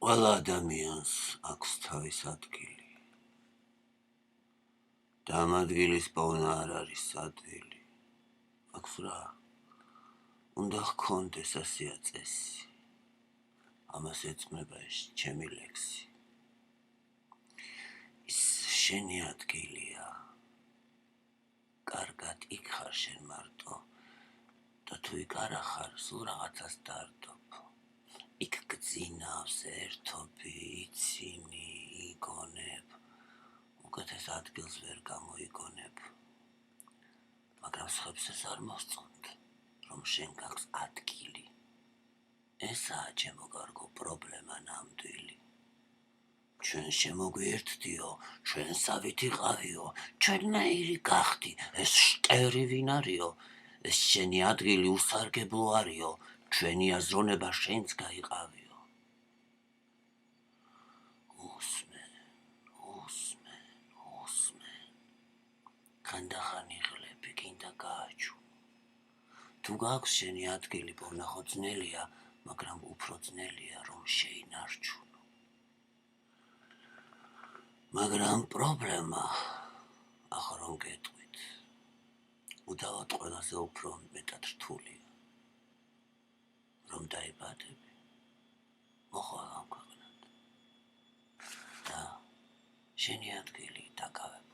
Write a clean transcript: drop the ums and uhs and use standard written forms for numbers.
ყველა ადამიანს აქვს თავის ადგილი. და ამ ადგილის პოვნა არ არის ადვილი. აქვს რა? უნდა ჰქონდეს ასეა წესი. ამას ეძმება ჩემი ლექსი. ის შენი ადგილია. კარგად იქ ხარ შენ მარტო. და თუ იქ არ ხარ, სულ რაღაცას დარდობ. იქ გძინავს, ერთობი, იცინი, იგონებ. უკეთეს ადგილს ვერ გამოიგონებ. მაგრამ სხვებს ეს არ მოსწონთ, რომ შენ გაქვს ადგილი. ესაა ჩემო კარგო პრობლემა ნამდვილი. ჩვენ შემოგვიერთდიო, ჩვენსავით იყავიო, ჩვენნაირი გახდი, ეს შტერი ვინ არისო, ეს შენი ადგილი უსარგებლო არისო, ჩვენი აზროვნება შენც გაიყავიო. უსმენ. ხანდახან იღლები, გინდა გააჩვენო. თუ გაქვს შენი ადგილი, პოვნახო ძნელია, მაგრამ უფრო ძნელია, რომ შეინარჩუნო. მაგრამ პრობლემა, ახლა რომ გეტყვით, უდავოდ ყველაზე უფრო მეტად რთულია. რომ დაიბადები, მოხვალ ამ ქვეყნად. და შენი ადგილი დაკავება.